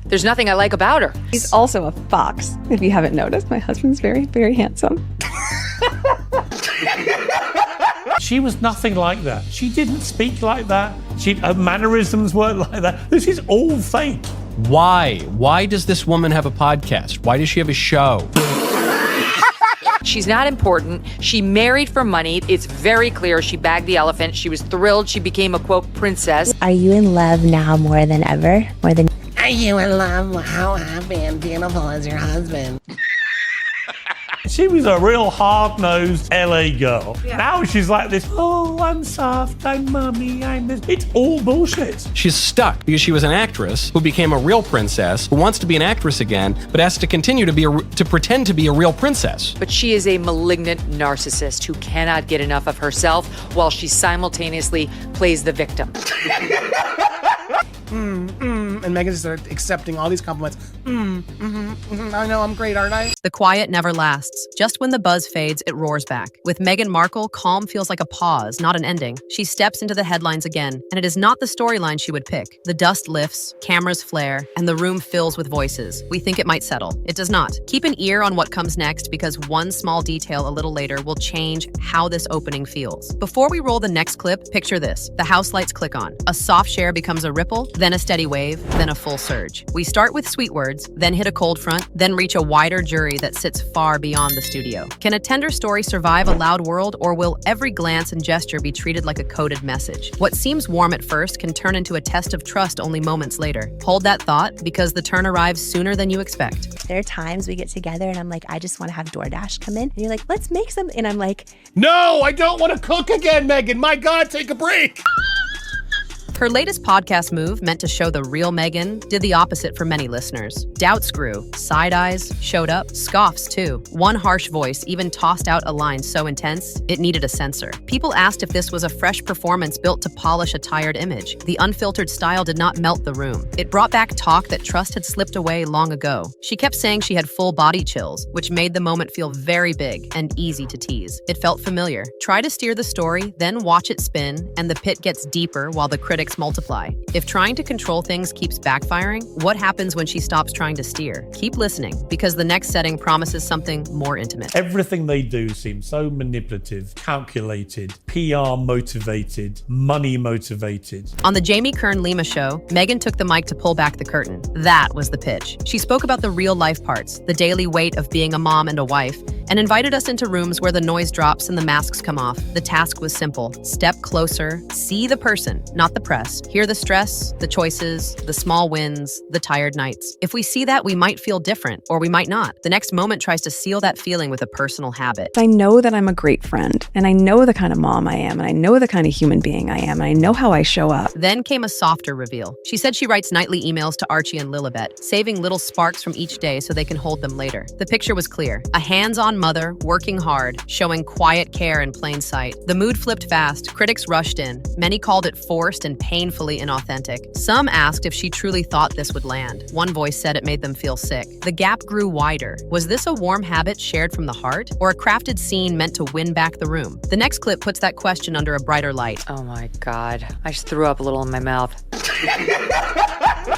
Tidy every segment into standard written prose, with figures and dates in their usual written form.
There's nothing I like about her. He's also a fox. If you haven't noticed, my husband's very, very handsome. She was nothing like that. She didn't speak like that. Her mannerisms weren't like that. This is all fake. Why? Why does this woman have a podcast? Why does she have a show? She's not important. She married for money. It's very clear she bagged the elephant. She was thrilled. She became a, quote, princess. Are you in love now more than ever? Are you in love? How happy and beautiful is your husband? She was a real hard-nosed LA girl. Yeah. Now she's like this, oh, I'm soft, I'm mummy, I'm this. It's all bullshit. She's stuck because she was an actress who became a real princess, who wants to be an actress again, but has to continue to pretend to be a real princess. But she is a malignant narcissist who cannot get enough of herself while she simultaneously plays the victim. And Megyn started accepting all these compliments. I know I'm great, aren't I? The quiet never lasts. Just when the buzz fades, it roars back. With Meghan Markle, calm feels like a pause, not an ending. She steps into the headlines again, and it is not the storyline she would pick. The dust lifts, cameras flare, and the room fills with voices. We think it might settle. It does not. Keep an ear on what comes next, because one small detail a little later will change how this opening feels. Before we roll the next clip, picture this. The house lights click on. A soft share becomes a ripple, then a steady wave, then a full surge. We start with sweet words, then hit a cold front, then reach a wider jury that sits far beyond the studio. Can a tender story survive a loud world, or will every glance and gesture be treated like a coded message? What seems warm at first can turn into a test of trust only moments later. Hold that thought, because the turn arrives sooner than you expect. There are times we get together and I'm like, I just want to have DoorDash come in. And you're like, let's make some. And I'm like, no, I don't want to cook again, Megyn. My God, take a break. Her latest podcast move, meant to show the real Megyn, did the opposite for many listeners. Doubts grew, side eyes showed up, scoffs too. One harsh voice even tossed out a line so intense, it needed a censor. People asked if this was a fresh performance built to polish a tired image. The unfiltered style did not melt the room. It brought back talk that trust had slipped away long ago. She kept saying she had full body chills, which made the moment feel very big and easy to tease. It felt familiar. Try to steer the story, then watch it spin, and the pit gets deeper while the critics multiply. If trying to control things keeps backfiring, what happens when she stops trying to steer? Keep listening, because the next setting promises something more intimate. Everything they do seems so manipulative, calculated, PR motivated, money motivated. On the Jamie Kern-Lima show, Megyn took the mic to pull back the curtain. That was the pitch. She spoke about the real life parts, the daily weight of being a mom and a wife, and invited us into rooms where the noise drops and the masks come off. The task was simple. Step closer, see the person, not the press. Hear the stress, the choices, the small wins, the tired nights. If we see that, we might feel different, or we might not. The next moment tries to seal that feeling with a personal habit. I know that I'm a great friend, and I know the kind of mom I am, and I know the kind of human being I am, and I know how I show up. Then came a softer reveal. She said she writes nightly emails to Archie and Lilibet, saving little sparks from each day so they can hold them later. The picture was clear. A hands-on mother, working hard, showing quiet care in plain sight. The mood flipped fast. Critics rushed in. Many called it forced and painfully inauthentic. Some asked if she truly thought this would land. One voice said it made them feel sick. The gap grew wider. Was this a warm habit shared from the heart, or a crafted scene meant to win back the room? The next clip puts that question under a brighter light. Oh my God. I just threw up a little in my mouth.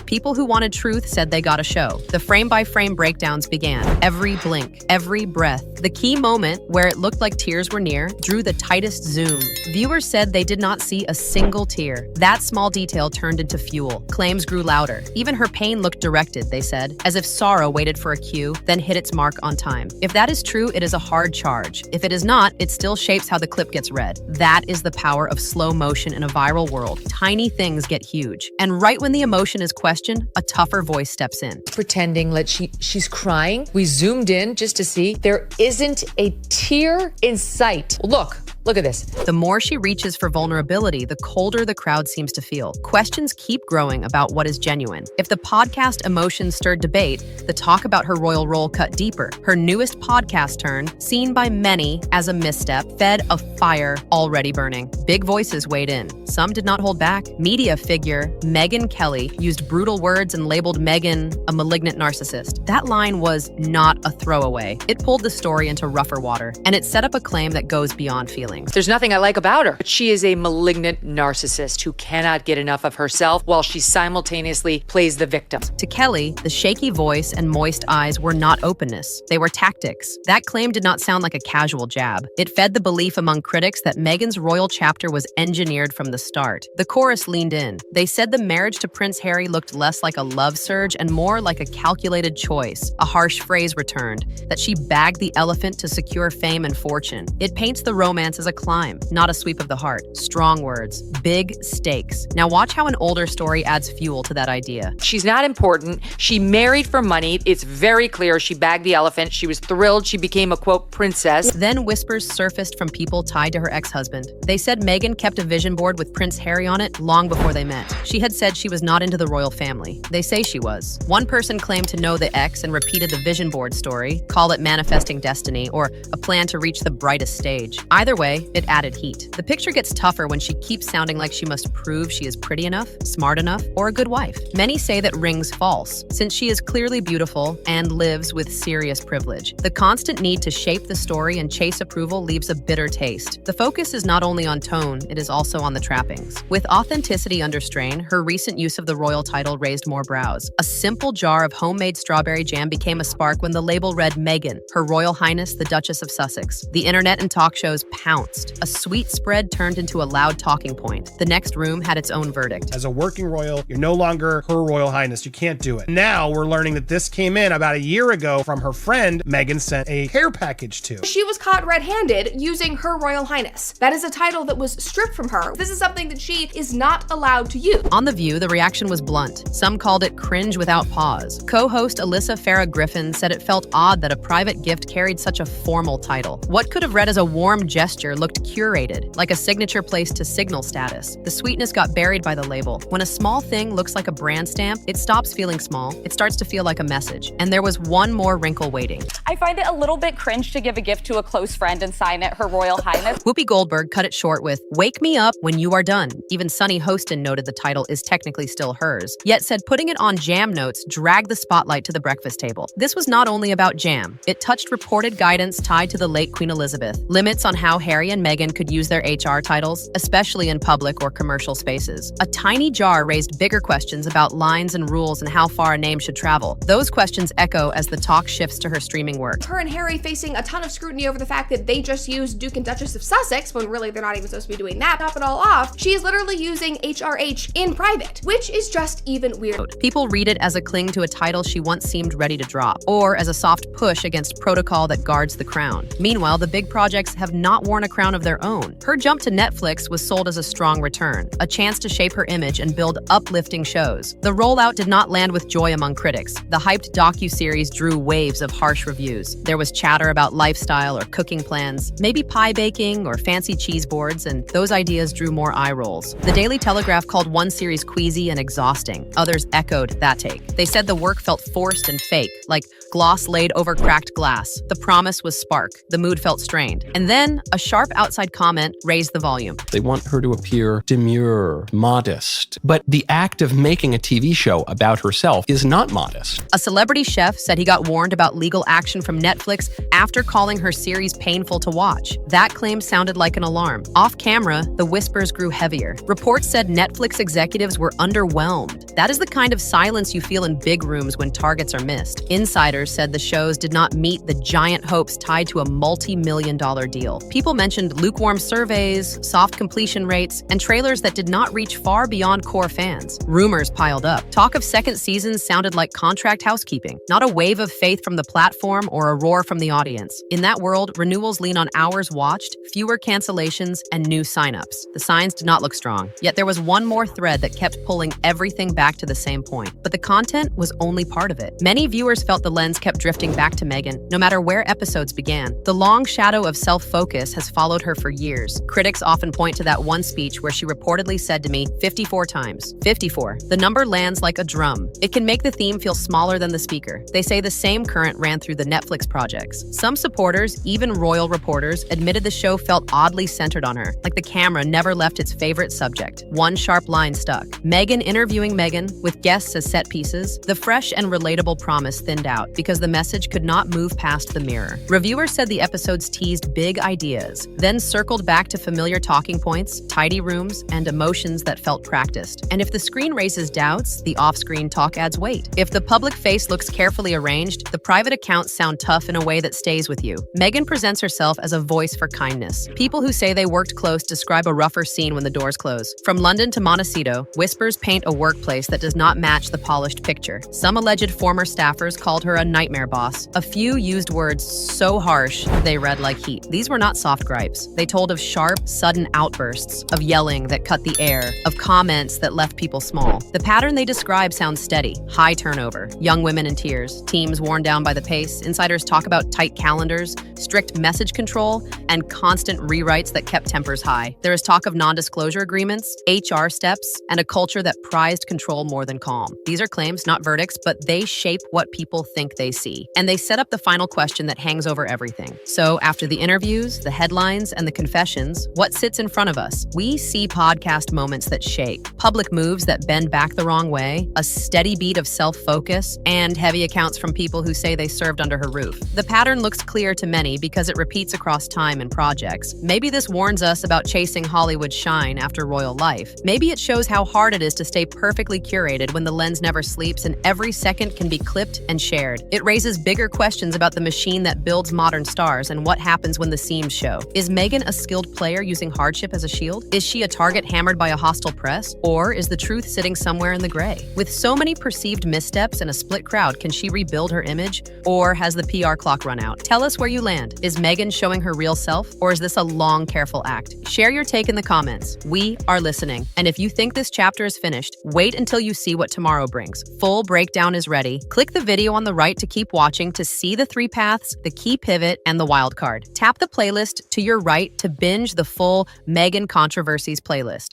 People who wanted truth said they got a show. The frame-by-frame breakdowns began. Every blink, every breath. The key moment, where it looked like tears were near, drew the tightest zoom. Viewers said they did not see a single tear. That small detail turned into fuel. Claims grew louder. Even her pain looked directed, they said, as if sorrow waited for a cue, then hit its mark on time. If that is true, it is a hard charge. If it is not, it still shapes how the clip gets read. That is the power of slow motion in a viral world. Tiny things get huge. And right when the emotion is questioned, a tougher voice steps in. Pretending that she's crying. We zoomed in just to see. There isn't a tear in sight. Look at this. The more she reaches for vulnerability, the colder the crowd seems to feel. Questions keep growing about what is genuine. If the podcast emotion stirred debate, the talk about her royal role cut deeper. Her newest podcast turn, seen by many as a misstep, fed a fire already burning. Big voices weighed in. Some did not hold back. Media figure Megyn Kelly used brutal words and labeled Megyn a malignant narcissist. That line was not a throwaway. It pulled the story into rougher water, and it set up a claim that goes beyond feelings. feelings. There's nothing I like about her, but she is a malignant narcissist who cannot get enough of herself while she simultaneously plays the victim. To Kelly, the shaky voice and moist eyes were not openness. They were tactics. That claim did not sound like a casual jab. It fed the belief among critics that Meghan's royal chapter was engineered from the start. The chorus leaned in. They said the marriage to Prince Harry looked less like a love surge and more like a calculated choice. A harsh phrase returned, that she bagged the elephant to secure fame and fortune. It paints the romance as a climb, not a sweep of the heart. Strong words, big stakes. Now watch how an older story adds fuel to that idea. She's not important. She married for money. It's very clear she bagged the elephant. She was thrilled she became a, quote, princess. Then whispers surfaced from people tied to her ex-husband. They said Meghan kept a vision board with Prince Harry on it long before they met. She had said she was not into the royal family. They say she was. One person claimed to know the ex and repeated the vision board story, call it manifesting destiny, or a plan to reach the brightest stage. Either way, it added heat. The picture gets tougher when she keeps sounding like she must prove she is pretty enough, smart enough, or a good wife. Many say that rings false, since she is clearly beautiful and lives with serious privilege. The constant need to shape the story and chase approval leaves a bitter taste. The focus is not only on tone, it is also on the trappings. With authenticity under strain, her recent use of the royal title raised more brows. A simple jar of homemade strawberry jam became a spark when the label read Meghan, Her Royal Highness the Duchess of Sussex. The internet and talk shows pounced. A sweet spread turned into a loud talking point. The next room had its own verdict. As a working royal, you're no longer Her Royal Highness. You can't do it. Now we're learning that this came in about a year ago from her friend Meghan sent a care package to. She was caught red-handed using Her Royal Highness. That is a title that was stripped from her. This is something that she is not allowed to use. On The View, the reaction was blunt. Some called it cringe without pause. Co-host Alyssa Farah Griffin said it felt odd that a private gift carried such a formal title. What could have read as a warm gesture looked curated, like a signature placed to signal status. The sweetness got buried by the label. When a small thing looks like a brand stamp, it stops feeling small. It starts to feel like a message. And there was one more wrinkle waiting. I find it a little bit cringe to give a gift to a close friend and sign it Her Royal Highness. Whoopi Goldberg cut it short with, "Wake me up when you are done." Even Sunny Hostin noted the title is technically still hers, yet said putting it on Jam Notes dragged the spotlight to the breakfast table. This was not only about jam. It touched reported guidance tied to the late Queen Elizabeth, limits on how Harry and Meghan could use their HR titles, especially in public or commercial spaces. A tiny jar raised bigger questions about lines and rules and how far a name should travel. Those questions echo as the talk shifts to her streaming work. Her and Harry facing a ton of scrutiny over the fact that they just used Duke and Duchess of Sussex, when really they're not even supposed to be doing that. Top it all off, she is literally using HRH in private, which is just even weird. People read it as a cling to a title she once seemed ready to drop, or as a soft push against protocol that guards the crown. Meanwhile, the big projects have not worn a crown of their own. Her jump to Netflix was sold as a strong return, a chance to shape her image and build uplifting shows. The rollout did not land with joy among critics. The hyped docuseries drew waves of harsh reviews. There was chatter about lifestyle or cooking plans, maybe pie baking or fancy cheese boards, and those ideas drew more eye rolls. The Daily Telegraph called one series queasy and exhausting. Others echoed that take. They said the work felt forced and fake, like gloss laid over cracked glass. The promise was spark. The mood felt strained. And then a sharp outside comment raised the volume. They want her to appear demure, modest. But the act of making a TV show about herself is not modest. A celebrity chef said he got warned about legal action from Netflix after calling her series painful to watch. That claim sounded like an alarm. Off camera, the whispers grew heavier. Reports said Netflix executives were underwhelmed. That is the kind of silence you feel in big rooms when targets are missed. Insiders said the shows did not meet the giant hopes tied to a multi-million-dollar deal. People mentioned lukewarm surveys, soft completion rates, and trailers that did not reach far beyond core fans. Rumors piled up. Talk of second seasons sounded like contract housekeeping, not a wave of faith from the platform or a roar from the audience. In that world, renewals lean on hours watched, fewer cancellations, and new signups. The signs did not look strong. Yet there was one more thread that kept pulling everything back to the same point. But the content was only part of it. Many viewers felt the lens kept drifting back to Meghan, no matter where episodes began. The long shadow of self-focus has followed her for years. Critics often point to that one speech where she reportedly said to me 54 times. 54. The number lands like a drum. It can make the theme feel smaller than the speaker. They say the same current ran through the Netflix projects. Some supporters, even royal reporters, admitted the show felt oddly centered on her, like the camera never left its favorite subject. One sharp line stuck. Meghan interviewing Meghan, with guests as set pieces. The fresh and relatable promise thinned out because the message could not move past the mirror. Reviewers said the episodes teased big ideas. weeks, then circled back to familiar talking points, tidy rooms, and emotions that felt practiced. And if the screen raises doubts, the off-screen talk adds weight. If the public face looks carefully arranged, the private accounts sound tough in a way that stays with you. Megyn presents herself as a voice for kindness. People who say they worked close describe a rougher scene when the doors close. From London to Montecito, whispers paint a workplace that does not match the polished picture. Some alleged former staffers called her a nightmare boss. A few used words so harsh they read like heat. These were not soft gripes. They told of sharp, sudden outbursts, of yelling that cut the air, of comments that left people small. The pattern they describe sounds steady. High turnover, young women in tears, teams worn down by the pace. Insiders talk about tight calendars, strict message control, and constant rewrites that kept tempers high. There is talk of non-disclosure agreements, HR steps, and a culture that prized control more than calm. These are claims, not verdicts, but they shape what people think they see. And they set up the final question that hangs over everything. So after the interviews, the headlines, and the confessions, what sits in front of us? We see podcast moments that shake, public moves that bend back the wrong way, a steady beat of self-focus, and heavy accounts from people who say they served under her roof. The pattern looks clear to many because it repeats across time and projects. Maybe this warns us about chasing Hollywood shine after royal life. Maybe it shows how hard it is to stay perfectly curated when the lens never sleeps and every second can be clipped and shared. It raises bigger questions about the machine that builds modern stars and what happens when the seams show. Is Megyn a skilled player using hardship as a shield? Is she a target hammered by a hostile press? Or is the truth sitting somewhere in the gray? With so many perceived missteps and a split crowd, can she rebuild her image? Or has the PR clock run out? Tell us where you land. Is Megyn showing her real self? Or is this a long, careful act? Share your take in the comments. We are listening. And if you think this chapter is finished, wait until you see what tomorrow brings. Full breakdown is ready. Click the video on the right to keep watching to see the 3 paths, the key pivot, and the wild card. Tap the playlist to your right to binge the full Megyn Controversies playlist.